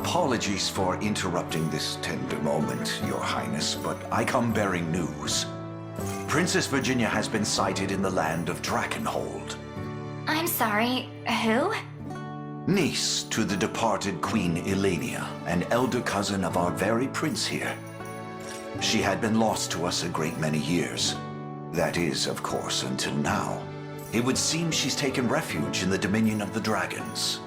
Apologies for interrupting this tender moment, Your Highness, but I come bearing news. Princess Virginia has been sighted in the land of Drakenhold. I'm sorry, who? Niece to the departed Queen Elenia, an elder cousin of our very prince here. She had been lost to us a great many years. That is, of course, until now. It would seem she's taken refuge in the dominion of the dragons.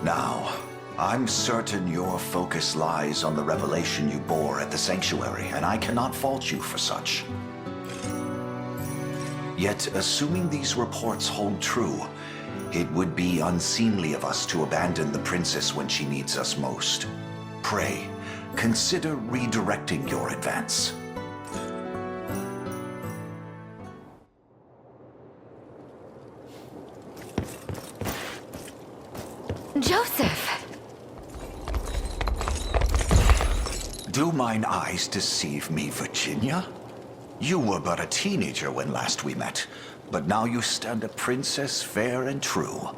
Now, I'm certain your focus lies on the revelation you bore at the sanctuary, and I cannot fault you for such. Yet, assuming these reports hold true, it would be unseemly of us to abandon the princess when she needs us most. Pray, consider redirecting your advance. Joseph! Do mine eyes deceive me, Virginia? You were but a teenager when last we met, but now you stand a princess fair and true.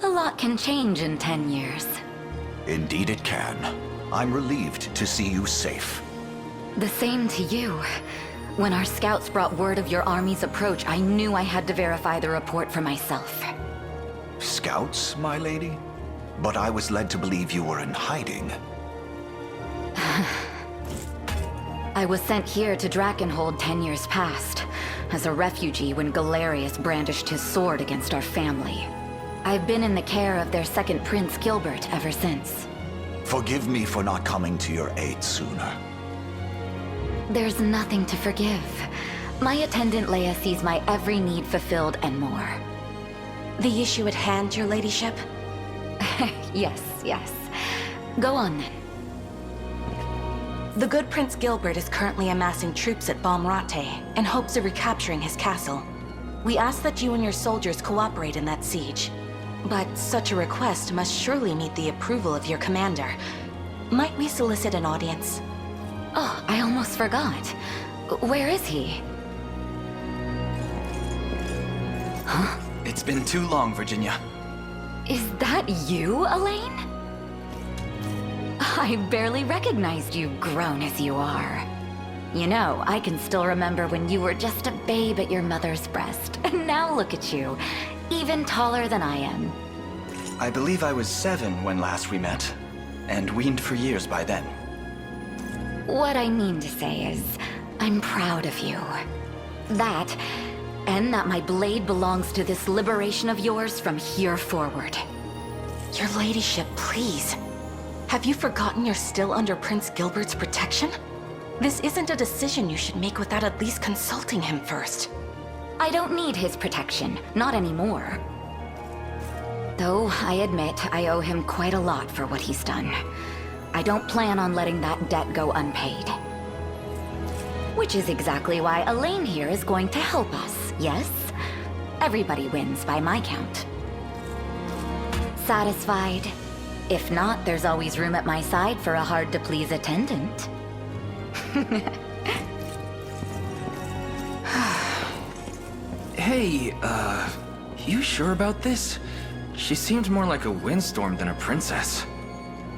A lot can change in 10 years. Indeed it can. I'm relieved to see you safe. The same to you. When our scouts brought word of your army's approach, I knew I had to verify the report for myself. Scouts, my lady? But I was led to believe you were in hiding. I was sent here to Drakenhold 10 years past, as a refugee when Galerius brandished his sword against our family. I've been in the care of their second prince, Gilbert, ever since. Forgive me for not coming to your aid sooner. There's nothing to forgive. My attendant Leah sees my every need fulfilled and more. The issue at hand, your ladyship? Yes. Go on then. The good Prince Gilbert is currently amassing troops at Balmrate in hopes of recapturing his castle. We ask that you and your soldiers cooperate in that siege. But such a request must surely meet the approval of your commander. Might we solicit an audience? Oh, I almost forgot. Where is he? Huh? It's been too long, Virginia. Is that you, Alain? I barely recognized you, grown as you are. You know, I can still remember when you were just a babe at your mother's breast. And now look at you, even taller than I am. I believe I was 7 when last we met, and weaned for years by then. What I mean to say is, I'm proud of you. That, and that my blade belongs to this liberation of yours from here forward. Your ladyship, please. Have you forgotten you're still under Prince Gilbert's protection? This isn't a decision you should make without at least consulting him first. I don't need his protection, not anymore. Though I admit I owe him quite a lot for what he's done. I don't plan on letting that debt go unpaid. Which is exactly why Alain here is going to help us, yes? Everybody wins by my count. Satisfied? If not, there's always room at my side for a hard-to-please attendant. Hey, you sure about this? She seemed more like a windstorm than a princess.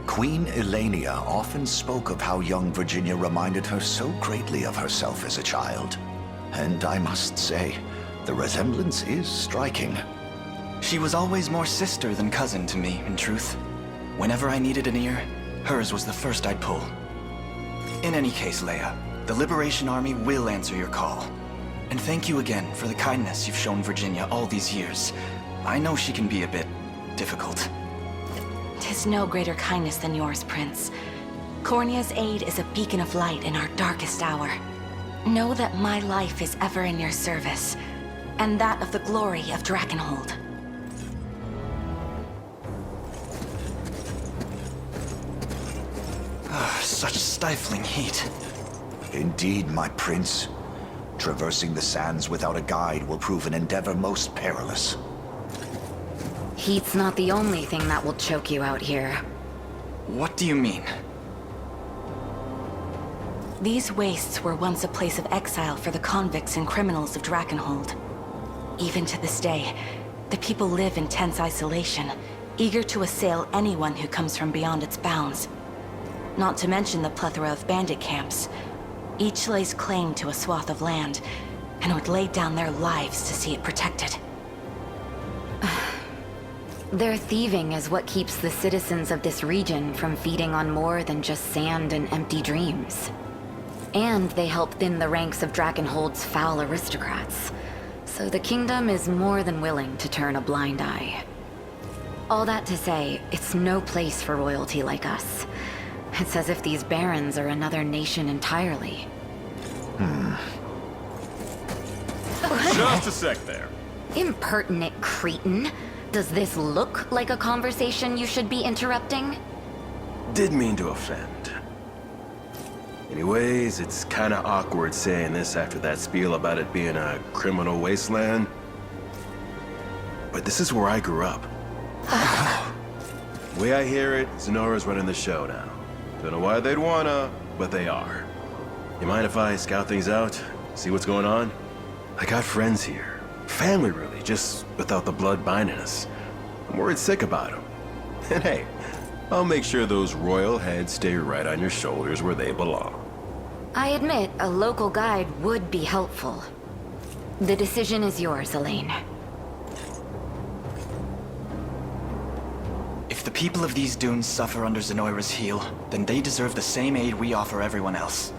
Queen Elenia often spoke of how young Virginia reminded her so greatly of herself as a child. And I must say, the resemblance is striking. She was always more sister than cousin to me, in truth. Whenever I needed an ear, hers was the first I'd pull. In any case, Leah, the Liberation Army will answer your call. And thank you again for the kindness you've shown Virginia all these years. I know she can be a bit difficult. 'Tis no greater kindness than yours, Prince. Cornea's aid is a beacon of light in our darkest hour. Know that my life is ever in your service, and that of the glory of Drakenhold. Such stifling heat. Indeed, my prince. Traversing the sands without a guide will prove an endeavor most perilous. Heat's not the only thing that will choke you out here. What do you mean? These wastes were once a place of exile for the convicts and criminals of Drakenhold. Even to this day, the people live in tense isolation, eager to assail anyone who comes from beyond its bounds. Not to mention the plethora of bandit camps. Each lays claim to a swath of land, and would lay down their lives to see it protected. Their thieving is what keeps the citizens of this region from feeding on more than just sand and empty dreams. And they help thin the ranks of Dragonhold's foul aristocrats. So the kingdom is more than willing to turn a blind eye. All that to say, it's no place for royalty like us. It's as if these barons are another nation entirely. Just a sec there. Impertinent cretin. Does this look like a conversation you should be interrupting? Didn't mean to offend. Anyways, it's kinda awkward saying this after that spiel about it being a criminal wasteland. But this is where I grew up. The way I hear it, Zenora's running the show now. Don't know why they'd wanna, but they are. You mind if I scout things out? See what's going on? I got friends here. Family, really, just without the blood binding us. I'm worried sick about them. And hey, I'll make sure those royal heads stay right on your shoulders where they belong. I admit, a local guide would be helpful. The decision is yours, Alain. If the people of these dunes suffer under Zenoira's heel, then they deserve the same aid we offer everyone else.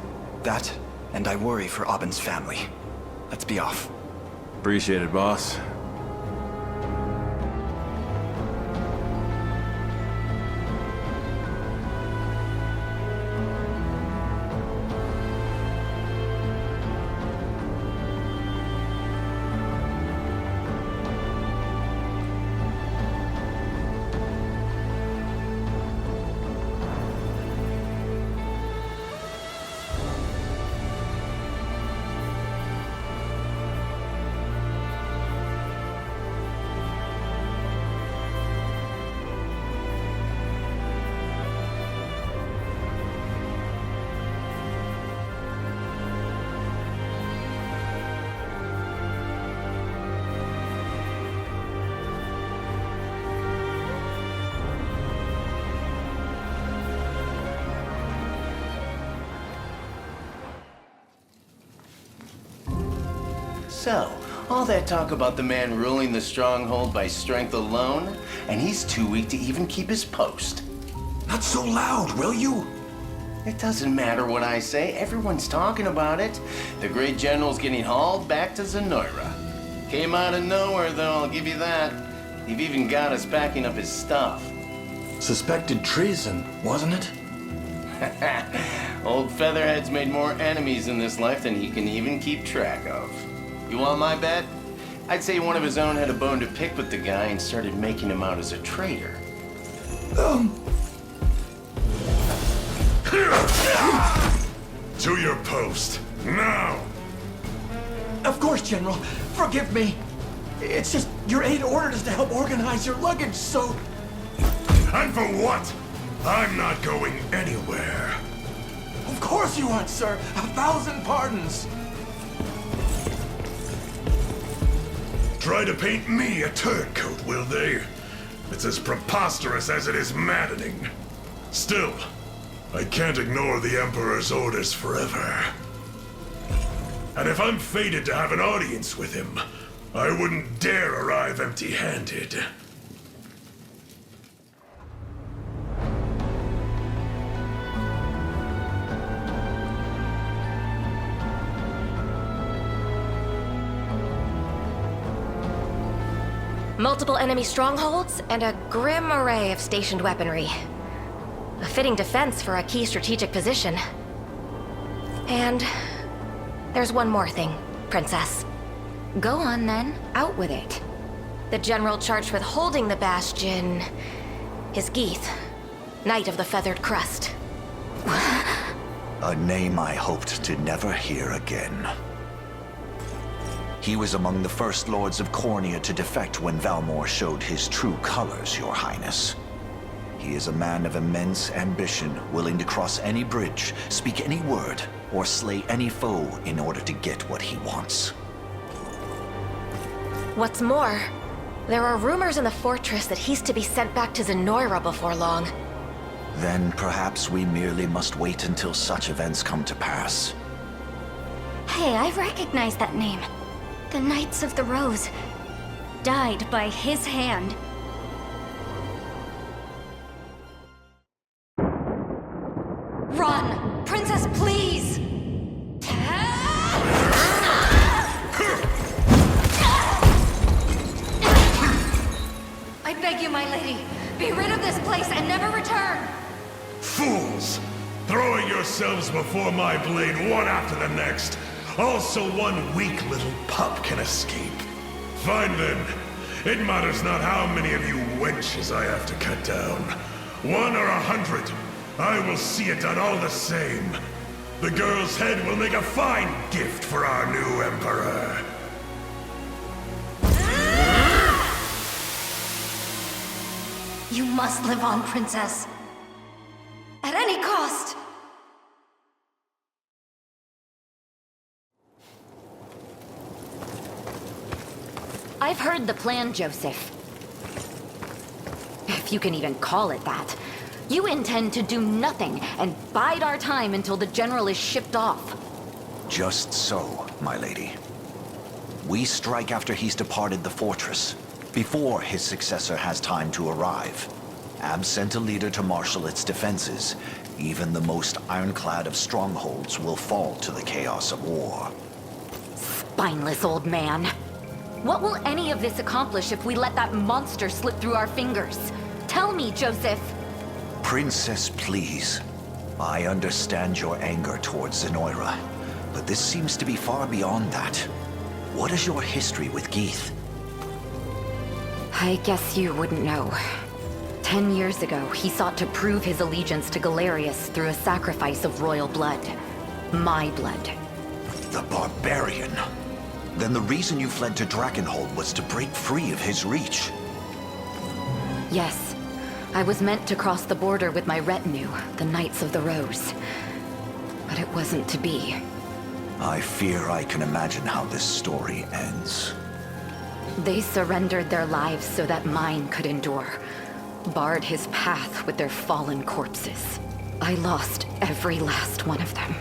That, and I worry for Aubyn's family. Let's be off. Appreciate it, boss. So, all that talk about the man ruling the stronghold by strength alone, and he's too weak to even keep his post. Not so loud, will you? It doesn't matter what I say, everyone's talking about it. The great general's getting hauled back to Zenoira. Came out of nowhere, though, I'll give you that. You've even got us packing up his stuff. Suspected treason, wasn't it? Old Featherhead's made more enemies in this life than he can even keep track of. You want my bet? I'd say one of his own had a bone to pick with the guy and started making him out as a traitor. To your post, now! Of course, General. Forgive me. It's just your aide ordered us to help organize your luggage, so... And for what? I'm not going anywhere. Of course you aren't, sir. 1,000 pardons. Try to paint me a turncoat, will they? It's as preposterous as it is maddening. Still, I can't ignore the Emperor's orders forever. And if I'm fated to have an audience with him, I wouldn't dare arrive empty-handed. Multiple enemy strongholds, and a grim array of stationed weaponry. A fitting defense for a key strategic position. And there's one more thing, Princess. Go on then, out with it. The general charged with holding the bastion is Geith, Knight of the Feathered Crest. A name I hoped to never hear again. He was among the first lords of Cornea to defect when Valmor showed his true colors, Your Highness. He is a man of immense ambition, willing to cross any bridge, speak any word, or slay any foe in order to get what he wants. What's more, There are rumors in the fortress that he's to be sent back to Zenoira before long. Then perhaps we merely must wait until such events come to pass. Hey, I recognize that name. The Knights of the Rose. Died by his hand. Run! Princess, please! I beg you, my lady, be rid of this place and never return! Fools! Throwing yourselves before my blade one after the next. Also one weak little pup can escape. Fine then. It matters not how many of you wenches I have to cut down. 1 or 100. I will see it done all the same. The girl's head will make a fine gift for our new emperor. You must live on, Princess. At any cost! I've heard the plan, Joseph. If you can even call it that. You intend to do nothing and bide our time until the general is shipped off. Just so, my lady. We strike after he's departed the fortress, before his successor has time to arrive. Absent a leader to marshal its defenses, even the most ironclad of strongholds will fall to the chaos of war. Spineless old man. What will any of this accomplish if we let that monster slip through our fingers? Tell me, Joseph. Princess, please. I understand your anger towards Zenoira, but this seems to be far beyond that. What is your history with Geith? I guess you wouldn't know. 10 years ago, he sought to prove his allegiance to Galerius through a sacrifice of royal blood. My blood. The barbarian. Then the reason you fled to Drakenhold was to break free of his reach. Yes. I was meant to cross the border with my retinue, the Knights of the Rose. But it wasn't to be. I fear I can imagine how this story ends. They surrendered their lives so that mine could endure. Barred his path with their fallen corpses. I lost every last one of them.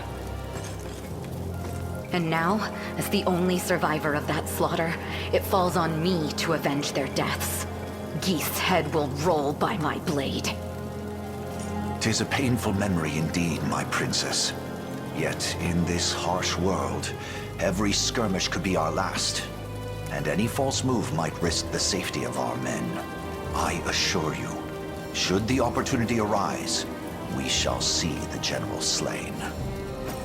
And now, as the only survivor of that slaughter, it falls on me to avenge their deaths. Geith's head will roll by my blade. 'Tis a painful memory indeed, my princess. Yet, in this harsh world, every skirmish could be our last. And any false move might risk the safety of our men. I assure you, should the opportunity arise, we shall see the general slain.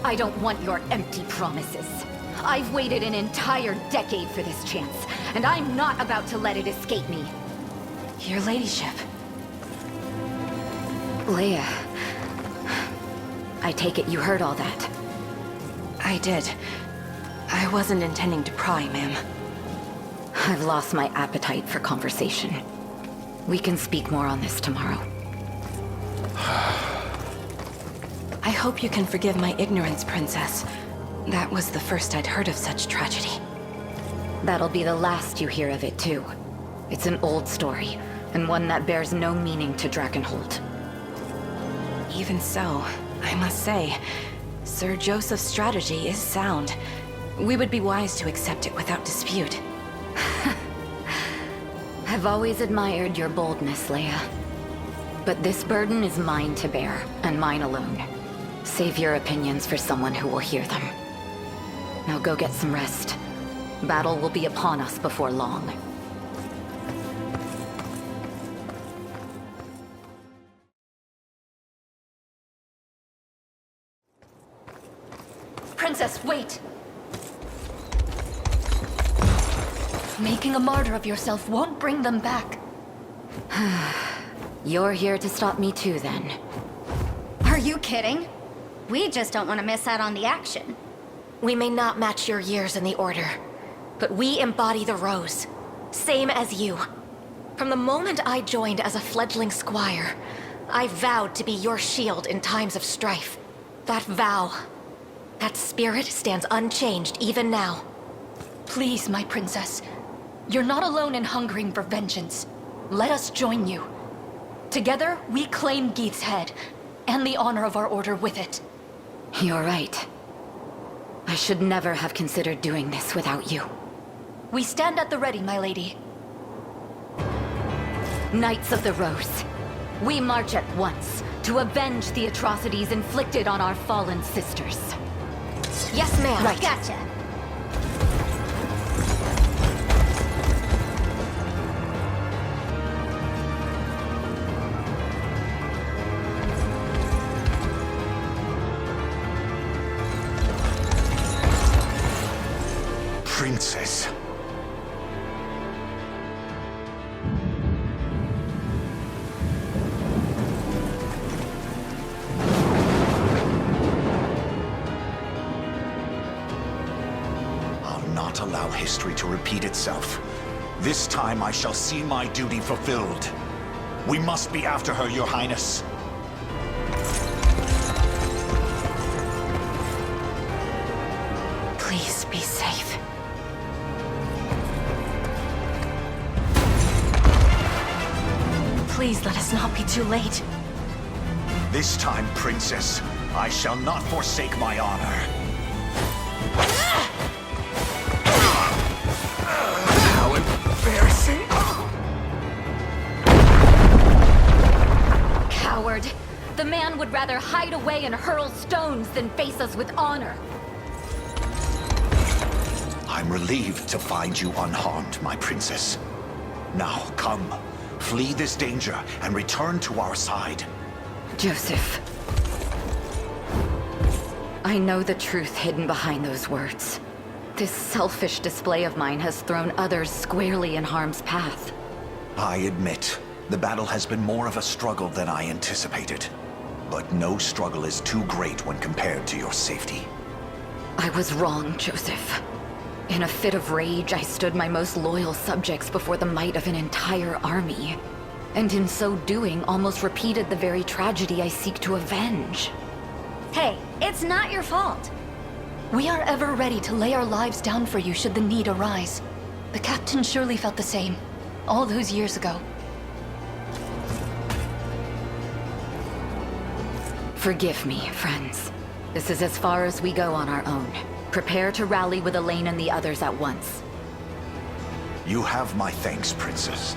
I don't want your empty promises. I've waited an entire decade for this chance, and I'm not about to let it escape me. Your ladyship. Leah, I take it you heard all that. I did. I wasn't intending to pry, ma'am. I've lost my appetite for conversation. We can speak more on this tomorrow. I hope you can forgive my ignorance, Princess. That was the first I'd heard of such tragedy. That'll be the last you hear of it, too. It's an old story, and one that bears no meaning to Drakenhold. Even so, I must say, Sir Joseph's strategy is sound. We would be wise to accept it without dispute. I've always admired your boldness, Leah. But this burden is mine to bear, and mine alone. Save your opinions for someone who will hear them. Now go get some rest. Battle will be upon us before long. Princess, wait! Making a martyr of yourself won't bring them back. You're here to stop me too, then. Are you kidding? We just don't want to miss out on the action. We may not match your years in the Order, but we embody the Rose. Same as you. From the moment I joined as a fledgling squire, I vowed to be your shield in times of strife. That vow, that spirit stands unchanged even now. Please, my princess. You're not alone in hungering for vengeance. Let us join you. Together, we claim Geeth's head, and the honor of our order with it. You're right. I should never have considered doing this without you. We stand at the ready, my lady. Knights of the Rose, we march at once to avenge the atrocities inflicted on our fallen sisters. Yes, ma'am. Right. Gotcha. Princess. I'll not allow history to repeat itself. This time I shall see my duty fulfilled. We must be after her, Your Highness. Please be safe. Please let us not be too late. This time, Princess, I shall not forsake my honor. How embarrassing! Coward! The man would rather hide away and hurl stones than face us with honor. I'm relieved to find you unharmed, my princess. Now, come. Flee this danger and return to our side. Joseph. I know the truth hidden behind those words. This selfish display of mine has thrown others squarely in harm's path. I admit, the battle has been more of a struggle than I anticipated. But no struggle is too great when compared to your safety. I was wrong, Joseph. In a fit of rage, I stood my most loyal subjects before the might of an entire army. And in so doing, almost repeated the very tragedy I seek to avenge. Hey, it's not your fault. We are ever ready to lay our lives down for you should the need arise. The captain surely felt the same, all those years ago. Forgive me, friends. This is as far as we go on our own. Prepare to rally with Alain and the others at once. You have my thanks, Princess.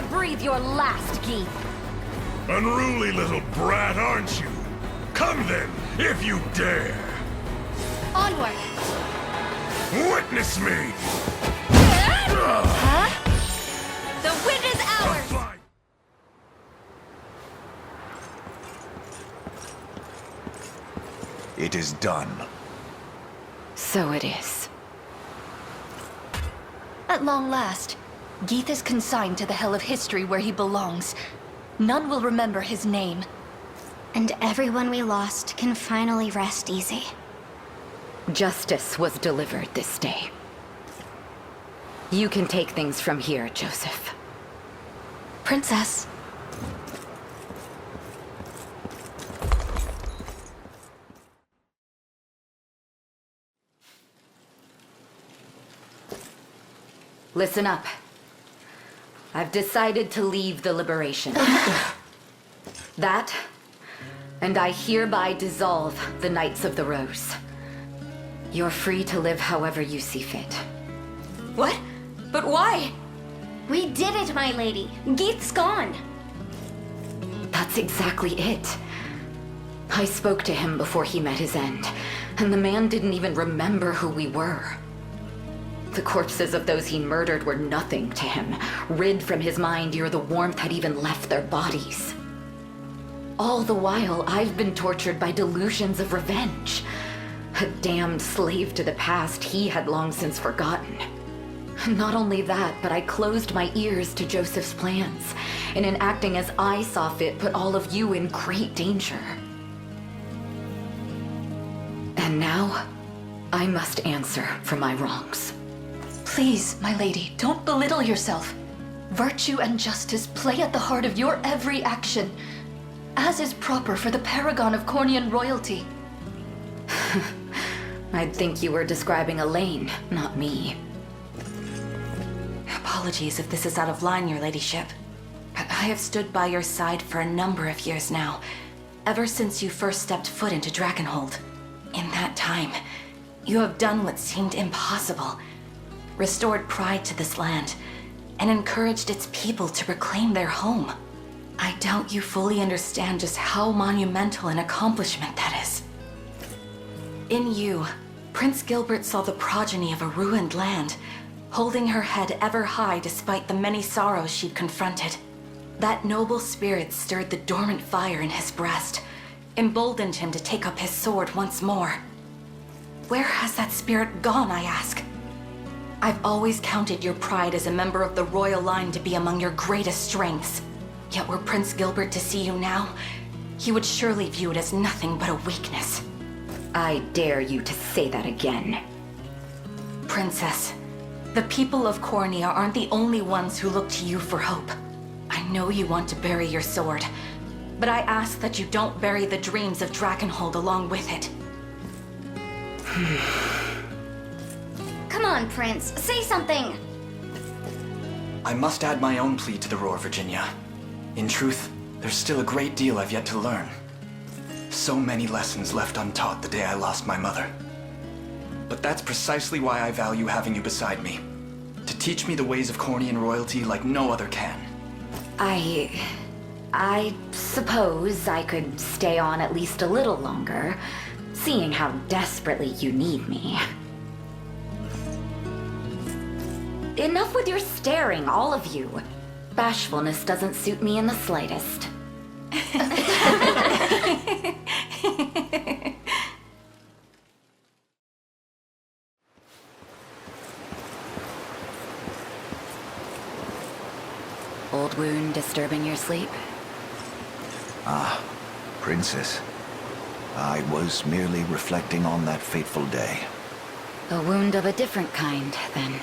Breathe your last, Geeth. Unruly little brat, aren't you? Come then, if you dare. Onward. Witness me. Huh? The win is ours! It is done. So it is. At long last, Geeth is consigned to the hell of history where he belongs. None will remember his name. And everyone we lost can finally rest easy. Justice was delivered this day. You can take things from here, Joseph. Princess. Listen up. I've decided to leave the Liberation. That, and I hereby dissolve the Knights of the Rose. You're free to live however you see fit. What? But why? We did it, my lady. Geeth's gone. That's exactly it. I spoke to him before he met his end, and the man didn't even remember who we were. The corpses of those he murdered were nothing to him, rid from his mind ere the warmth had even left their bodies. All the while, I've been tortured by delusions of revenge. A damned slave to the past he had long since forgotten. Not only that, but I closed my ears to Joseph's plans, and in acting as I saw fit, put all of you in great danger. And now, I must answer for my wrongs. Please, my lady, don't belittle yourself. Virtue and justice play at the heart of your every action, as is proper for the paragon of Cornian royalty. I'd think you were describing Alain, not me. Apologies if this is out of line, your ladyship. But I have stood by your side for a number of years now, ever since you first stepped foot into Dragonhold. In that time, you have done what seemed impossible, restored pride to this land, and encouraged its people to reclaim their home. I doubt you fully understand just how monumental an accomplishment that is. In you, Prince Gilbert saw the progeny of a ruined land, holding her head ever high despite the many sorrows she'd confronted. That noble spirit stirred the dormant fire in his breast, emboldened him to take up his sword once more. Where has that spirit gone, I ask? I've always counted your pride as a member of the royal line to be among your greatest strengths. Yet were Prince Gilbert to see you now, he would surely view it as nothing but a weakness. I dare you to say that again. Princess, the people of Cornia aren't the only ones who look to you for hope. I know you want to bury your sword, but I ask that you don't bury the dreams of Dragonhold along with it. Come on, Prince. Say something. I must add my own plea to the roar, Virginia. In truth, there's still a great deal I've yet to learn. So many lessons left untaught the day I lost my mother. But that's precisely why I value having you beside me. To teach me the ways of Cornian royalty like no other can. I suppose I could stay on at least a little longer, seeing how desperately you need me. Enough with your staring, all of you. Bashfulness doesn't suit me in the slightest. Old wound disturbing your sleep? Ah, Princess. I was merely reflecting on that fateful day. A wound of a different kind, then.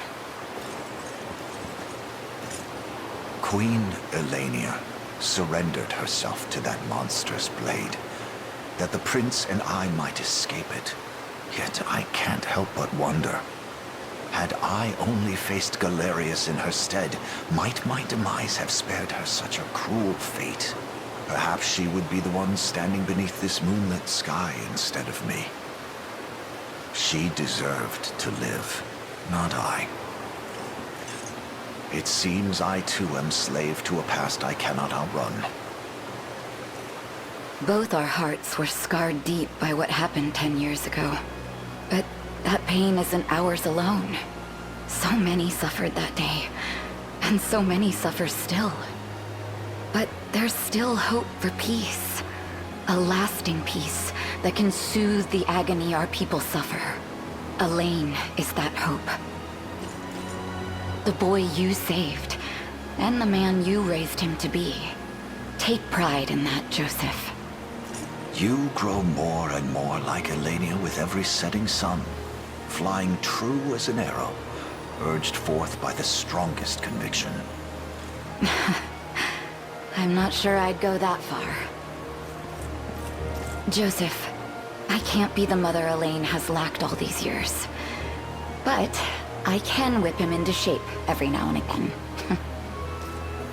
Queen Elenia surrendered herself to that monstrous blade, that the prince and I might escape it. Yet I can't help but wonder, had I only faced Galerius in her stead, might my demise have spared her such a cruel fate? Perhaps she would be the one standing beneath this moonlit sky instead of me. She deserved to live, not I. It seems I too am slave to a past I cannot outrun. Both our hearts were scarred deep by what happened 10 years ago. But that pain isn't ours alone. So many suffered that day, and so many suffer still. But there's still hope for peace. A lasting peace that can soothe the agony our people suffer. Alain is that hope. The boy you saved, and the man you raised him to be. Take pride in that, Joseph. You grow more and more like Elenia with every setting sun, flying true as an arrow, urged forth by the strongest conviction. I'm not sure I'd go that far. Joseph, I can't be the mother Alain has lacked all these years. But I can whip him into shape every now and again.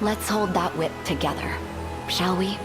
Let's hold that whip together, shall we?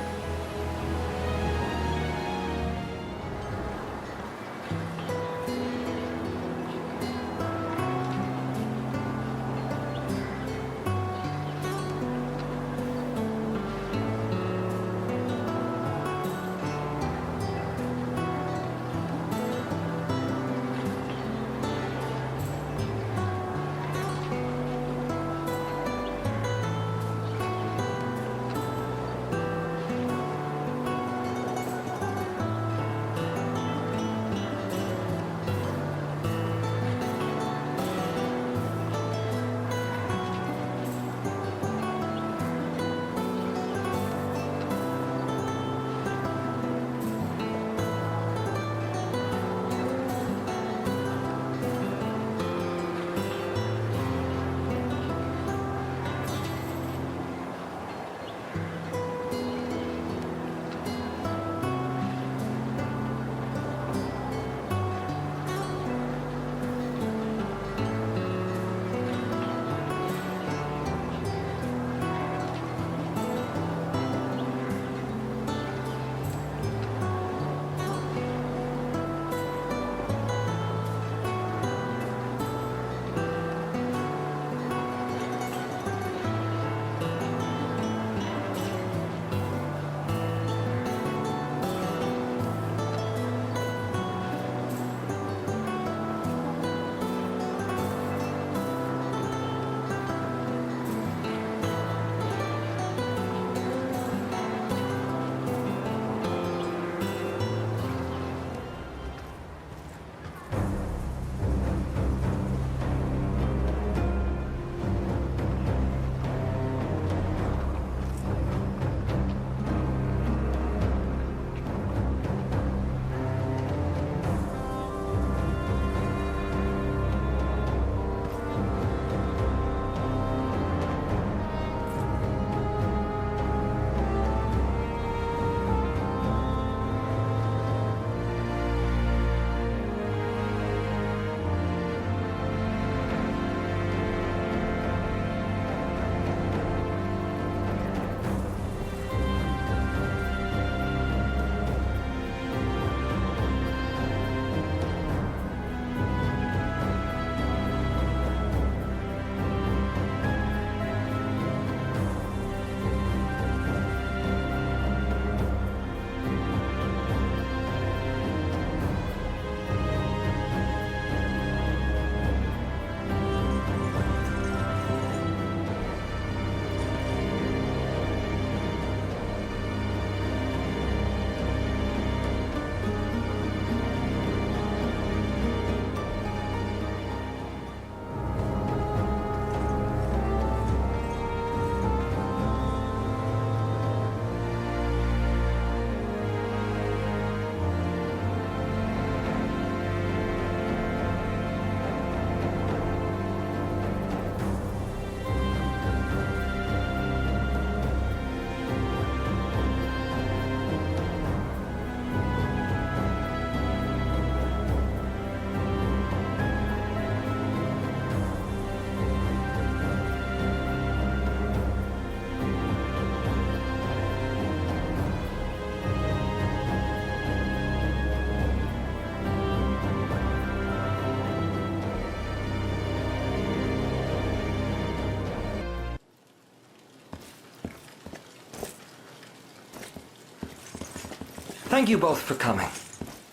Thank you both for coming.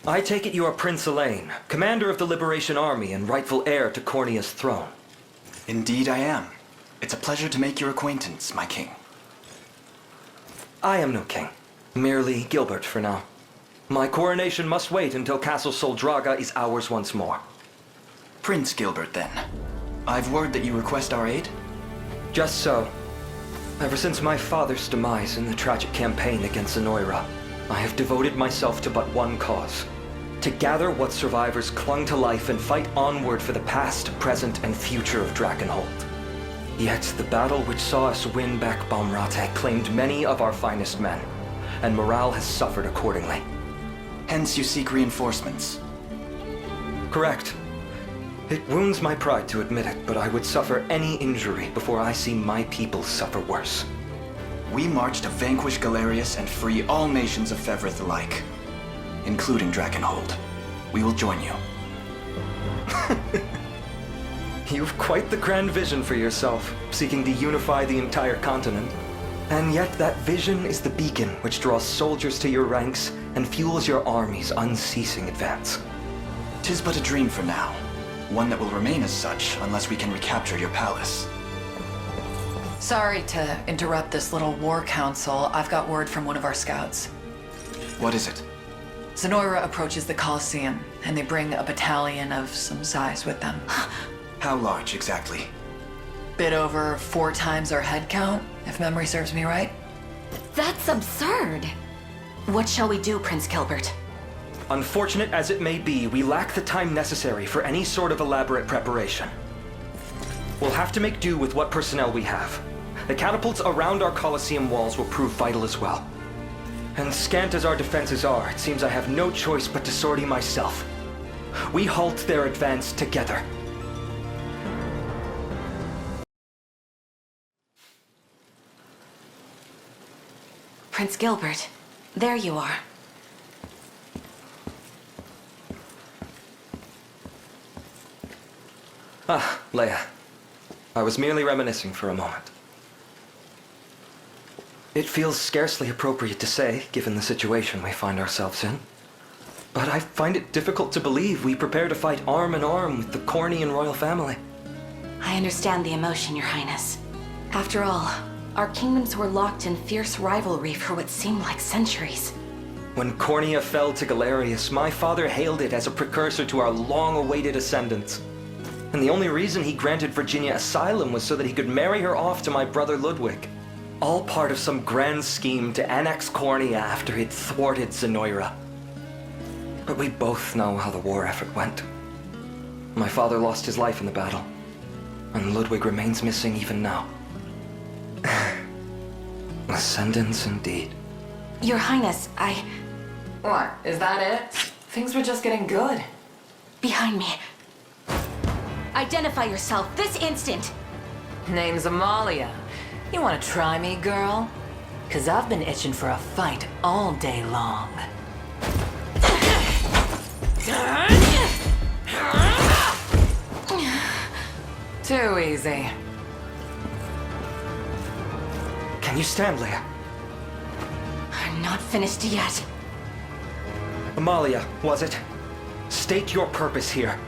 I take it you are Prince Alain, commander of the Liberation Army and rightful heir to Cornea's throne. Indeed I am. It's a pleasure to make your acquaintance, my king. I am no king, merely Gilbert for now. My coronation must wait until Castle Soldraga is ours once more. Prince Gilbert, then. I've word that you request our aid? Just so. Ever since my father's demise in the tragic campaign against Zenoira, I have devoted myself to but one cause. To gather what survivors clung to life and fight onward for the past, present, and future of Drakenhold. Yet the battle which saw us win back Balmrate claimed many of our finest men, and morale has suffered accordingly. Hence you seek reinforcements? Correct. It wounds my pride to admit it, but I would suffer any injury before I see my people suffer worse. We march to vanquish Galerius and free all nations of Fevrith alike, including Drakenhold. We will join you. You've quite the grand vision for yourself, seeking to unify the entire continent. And yet that vision is the beacon which draws soldiers to your ranks and fuels your army's unceasing advance. 'Tis but a dream for now. One that will remain as such unless we can recapture your palace. Sorry to interrupt this little war council. I've got word from one of our scouts. What is it? Zenoira approaches the Colosseum, and they bring a battalion of some size with them. How large, exactly? Bit over 4 times our head count, if memory serves me right. That's absurd. What shall we do, Prince Gilbert? Unfortunate as it may be, we lack the time necessary for any sort of elaborate preparation. We'll have to make do with what personnel we have. The catapults around our Colosseum walls will prove vital as well. And scant as our defenses are, it seems I have no choice but to sortie myself. We halt their advance together. Prince Gilbert, there you are. Ah, Leah. I was merely reminiscing for a moment. It feels scarcely appropriate to say, given the situation we find ourselves in. But I find it difficult to believe we prepare to fight arm in arm with the Cornean royal family. I understand the emotion, Your Highness. After all, our kingdoms were locked in fierce rivalry for what seemed like centuries. When Cornea fell to Galerius, my father hailed it as a precursor to our long-awaited ascendance. And the only reason he granted Virginia asylum was so that he could marry her off to my brother Ludwig. All part of some grand scheme to annex Cornea after he'd thwarted Zenoira. But we both know how the war effort went. My father lost his life in the battle, and Ludwig remains missing even now. Ascendance indeed. Your Highness, What, is that it? Things were just getting good. Behind me. Identify yourself this instant! Name's Amalia. You wanna try me, girl? 'Cause I've been itching for a fight all day long. Too easy. Can you stand, Leah? I'm not finished yet. Amalia, was it? State your purpose here.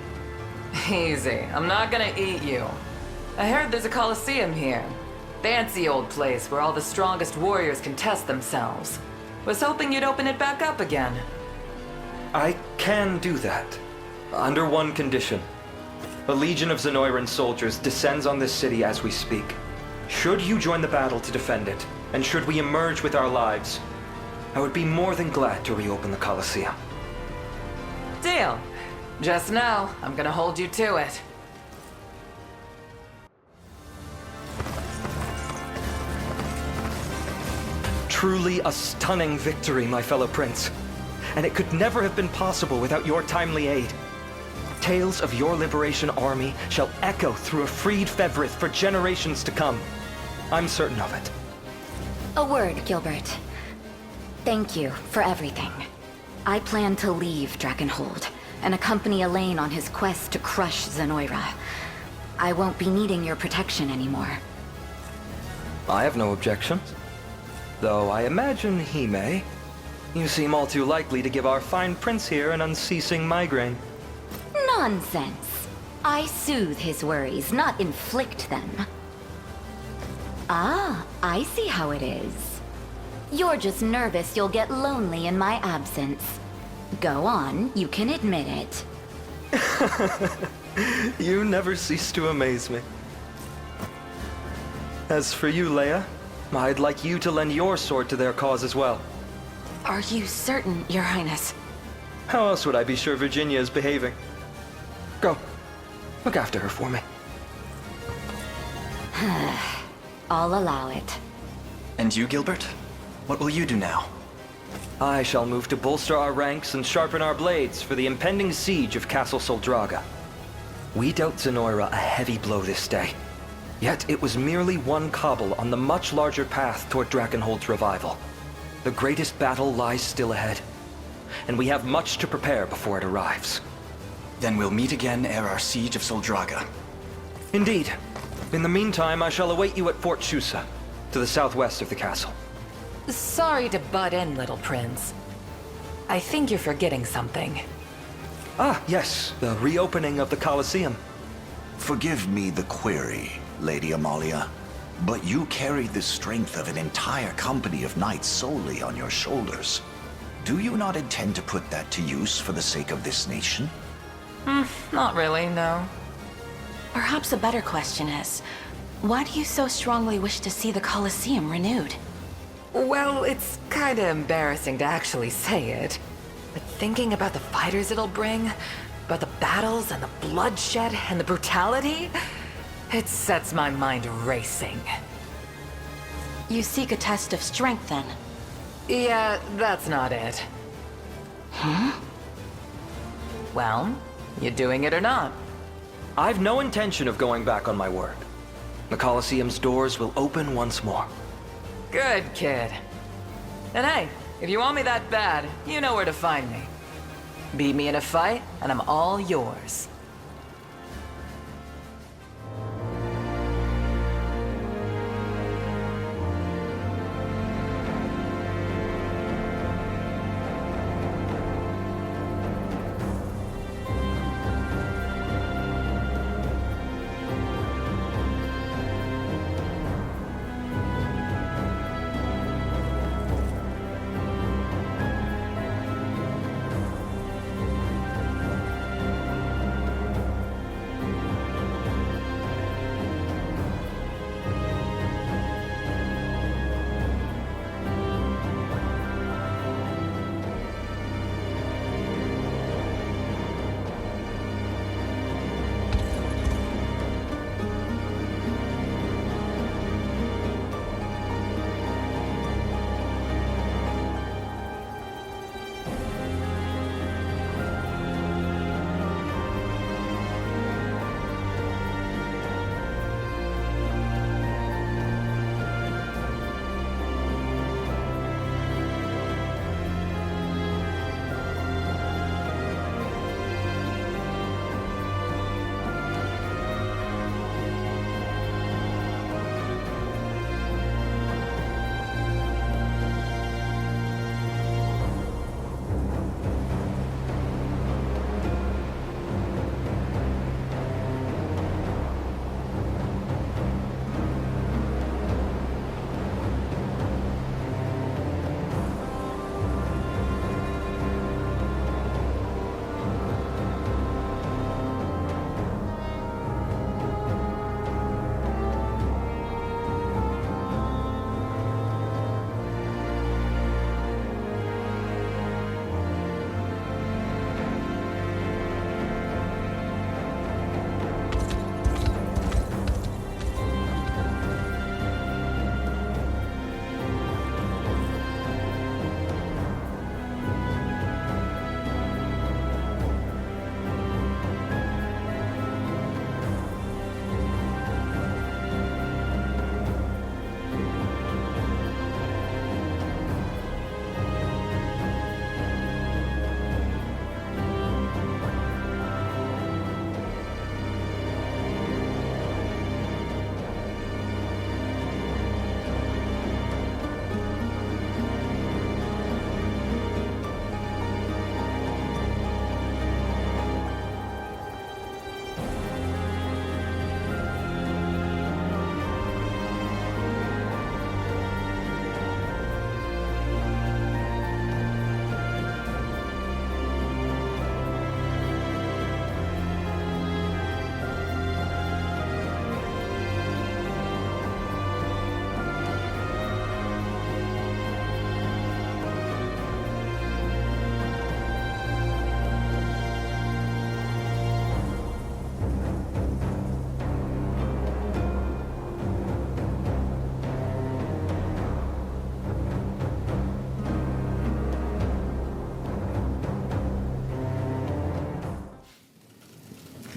Easy. I'm not gonna eat you. I heard there's a Colosseum here. Fancy old place where all the strongest warriors can test themselves. Was hoping you'd open it back up again. I can do that. Under one condition. A legion of Zenoiran soldiers descends on this city as we speak. Should you join the battle to defend it, and should we emerge with our lives, I would be more than glad to reopen the Colosseum. Deal. Just know, I'm gonna hold you to it. Truly a stunning victory, my fellow prince. And it could never have been possible without your timely aid. Tales of your liberation army shall echo through a freed Fevrith for generations to come. I'm certain of it. A word, Gilbert. Thank you for everything. I plan to leave Drakenhold and accompany Alain on his quest to crush Zenoira. I won't be needing your protection anymore. I have no objections. Though I imagine he may. You seem all too likely to give our fine prince here an unceasing migraine. Nonsense. I soothe his worries, not inflict them. Ah, I see how it is. You're just nervous you'll get lonely in my absence. Go on, you can admit it. You never cease to amaze me. As for you, Leia, I'd like you to lend your sword to their cause as well. Are you certain, Your Highness? How else would I be sure Virginia is behaving? Go. Look after her for me. I'll allow it. And you, Gilbert? What will you do now? I shall move to bolster our ranks and sharpen our blades for the impending siege of Castle Soldraga. We dealt Zenoira a heavy blow this day. Yet it was merely one cobble on the much larger path toward Drakenhold's revival. The greatest battle lies still ahead, and we have much to prepare before it arrives. Then we'll meet again ere our siege of Soldraga. Indeed. In the meantime, I shall await you at Fort Shusa, to the southwest of the castle. Sorry to butt in, little prince. I think you're forgetting something. Ah, yes, the reopening of the Colosseum. Forgive me the query, Lady Amalia, but you carry the strength of an entire company of knights solely on your shoulders. Do you not intend to put that to use for the sake of this nation? Not really, no. Perhaps a better question is, why do you so strongly wish to see the Colosseum renewed? Well, it's kinda embarrassing to actually say it. But thinking about the fighters it'll bring, about the battles and the bloodshed and the brutality, it sets my mind racing. You seek a test of strength, then? Yeah, that's not it. Well, you doing it or not? I've no intention of going back on my word. The Colosseum's doors will open once more. Good kid. And hey, if you want me that bad, you know where to find me. Beat me in a fight, and I'm all yours.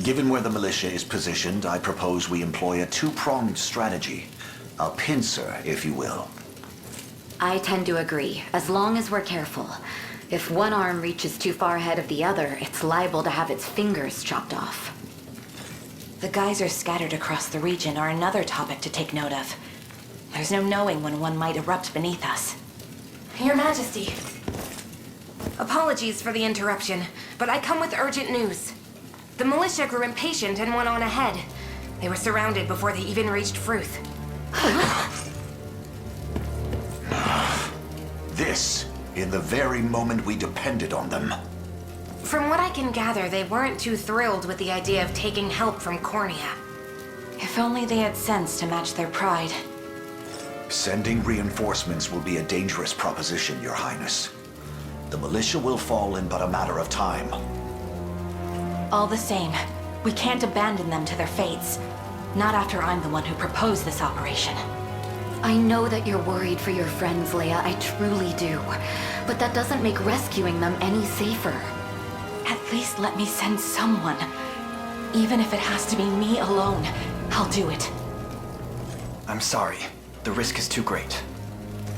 Given where the militia is positioned, I propose we employ a two-pronged strategy. A pincer, if you will. I tend to agree, as long as we're careful. If one arm reaches too far ahead of the other, it's liable to have its fingers chopped off. The geysers scattered across the region are another topic to take note of. There's no knowing when one might erupt beneath us. Your Majesty. Apologies for the interruption, but I come with urgent news. The militia grew impatient and went on ahead. They were surrounded before they even reached Fruth. This, in the very moment we depended on them. From what I can gather, they weren't too thrilled with the idea of taking help from Cornea. If only they had sense to match their pride. Sending reinforcements will be a dangerous proposition, Your Highness. The militia will fall in but a matter of time. All the same, we can't abandon them to their fates. Not after I'm the one who proposed this operation. I know that you're worried for your friends, Leia, I truly do. But that doesn't make rescuing them any safer. At least let me send someone. Even if it has to be me alone, I'll do it. I'm sorry. The risk is too great.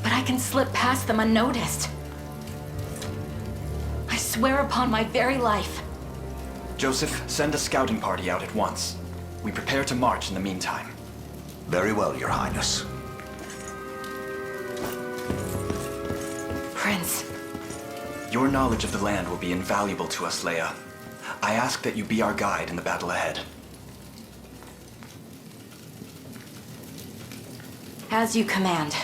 But I can slip past them unnoticed. I swear upon my very life. Joseph, send a scouting party out at once. We prepare to march in the meantime. Very well, Your Highness. Prince. Your knowledge of the land will be invaluable to us, Leia. I ask that you be our guide in the battle ahead. As you command.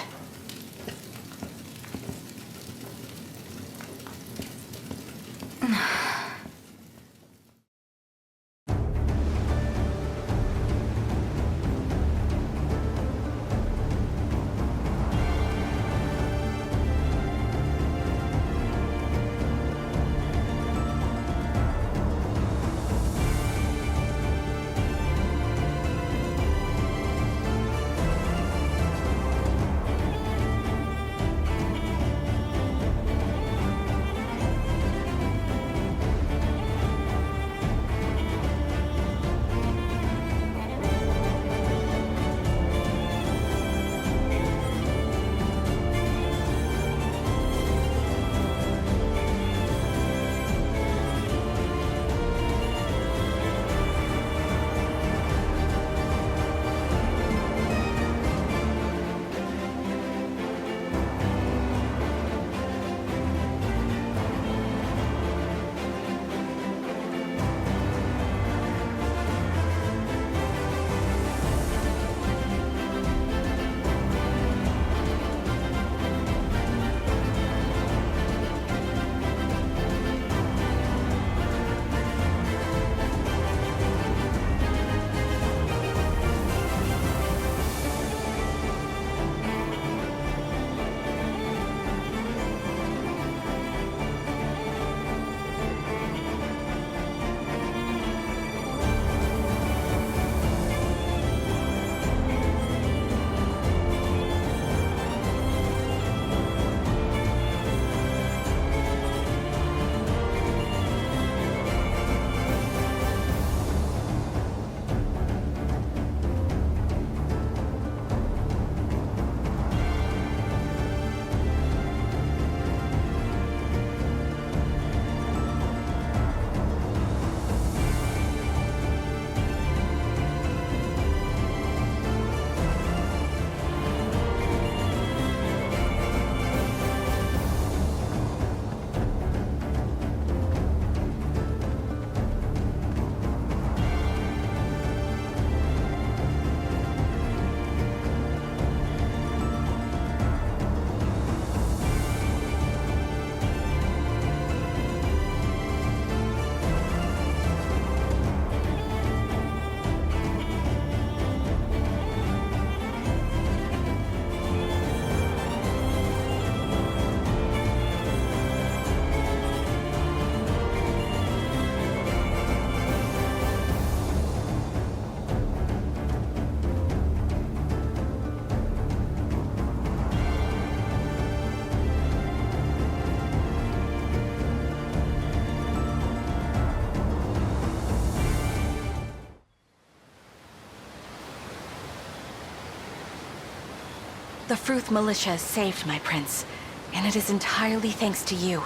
The Fruth Militia is saved, my prince. And it is entirely thanks to you.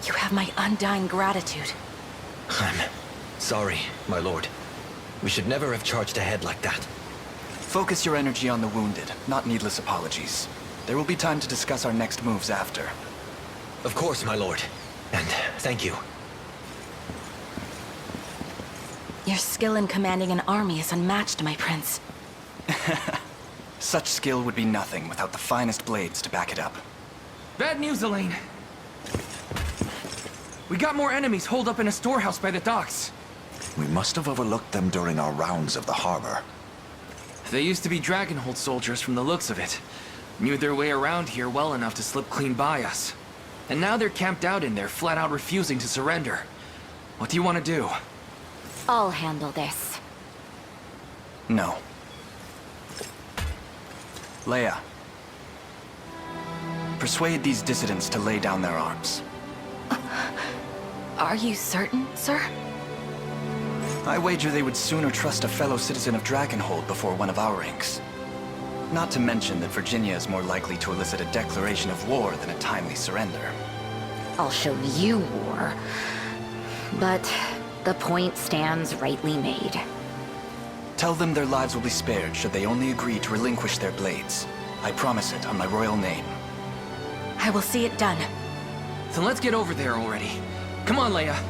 You have my undying gratitude. I'm sorry, my lord. We should never have charged ahead like that. Focus your energy on the wounded, not needless apologies. There will be time to discuss our next moves after. Of course, my lord. And thank you. Your skill in commanding an army is unmatched, my prince. Such skill would be nothing without the finest blades to back it up. Bad news, Alain. We got more enemies holed up in a storehouse by the docks. We must have overlooked them during our rounds of the harbor. They used to be Dragonhold soldiers from the looks of it. Knew their way around here well enough to slip clean by us. And now they're camped out in there, flat out refusing to surrender. What do you want to do? I'll handle this. No. Leia. Persuade these dissidents to lay down their arms. Are you certain, sir? I wager they would sooner trust a fellow citizen of Dragonhold before one of our ranks. Not to mention that Virginia is more likely to elicit a declaration of war than a timely surrender. I'll show you war. But the point stands rightly made. Tell them their lives will be spared should they only agree to relinquish their blades. I promise it on my royal name. I will see it done. Then let's get over there already. Come on, Leia.